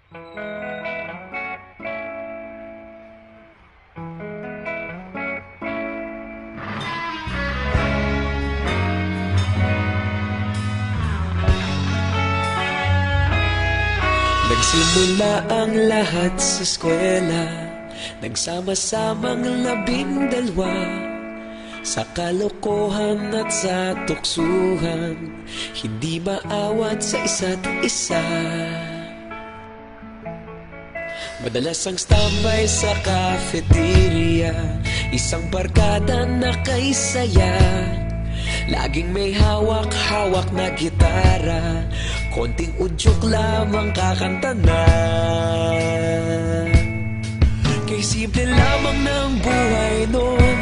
Nagsimula ang lahat sa eskwela, nagsama-samang 12, sa kalokohan at sa tuksuhan, hindi maawat sa isa't isa. Madalas ang standby sa cafeteria, isang barkada na kay saya. Laging may hawak-hawak na gitara, konting udyok lamang kakanta na. Kay simple lamang ng buhay nun,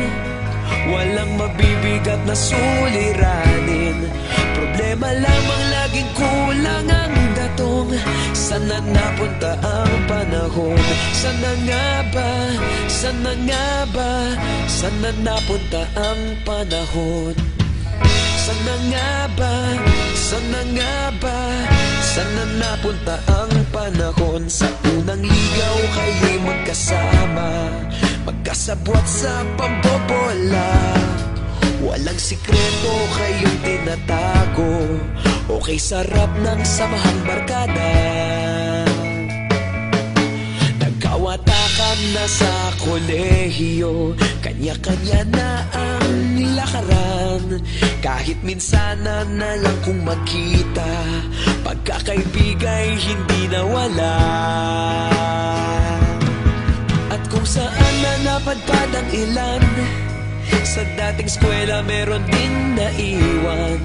walang mabibigat na suliranin. Problema lamang laging kulang ang datong. Sana napunta ang panahon? Sana nga ba? Sana nga ba? Sana napunta ang panahon? Sana nga ba? Sana nga ba? Sana napunta ang panahon? Sa unang ligaw kayo'y magkasama, magkasabwat sa pambobola. Walang sikreto kayong tinatago, okay sarap ng samahang barkada. Nagkawatakan na sa kolehiyo, kanya-kanya na ang nilakaran. Kahit minsanan na lang kung magkita, pagkakaibigay hindi nawala. At kung saan na napadpad ang ilan, sa dating eskwela meron din naiwan.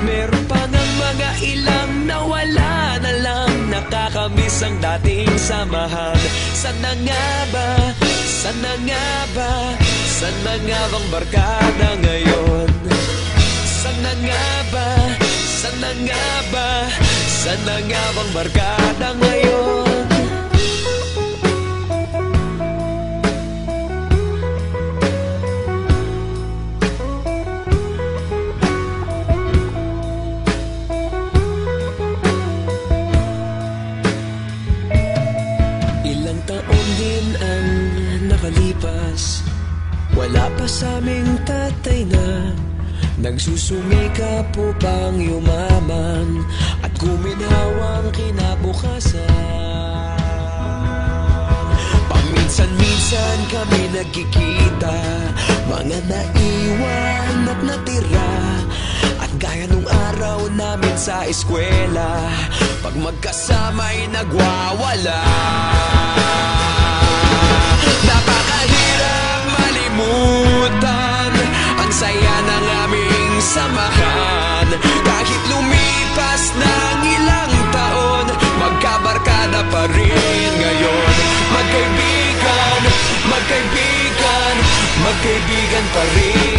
Meron pa ng mga ilang nawala na lang, nakakamiss ang dating samahan. Sana nga ba? Sana nga ba? Sana nga bang barkada ngayon? Sana nga ba? Sana nga ba? Sana nga bang barkada ngayon? Ilang taon din ang nakalipas, wala pa sa aming tatay na nagsusumikap upang yumaman at guminhawang kinabukasan. Paminsan-minsan kami nagkikita, mga naiwan at natira. At gaya nung araw namin sa eskwela, pag magkasama'y nagwawala. Napakahirap malimutan ang saya ng aming samahan. Kahit lumipas ng ilang taon, magkabarkada pa rin ngayon. Magkaibigan, magkaibigan, magkaibigan pa rin.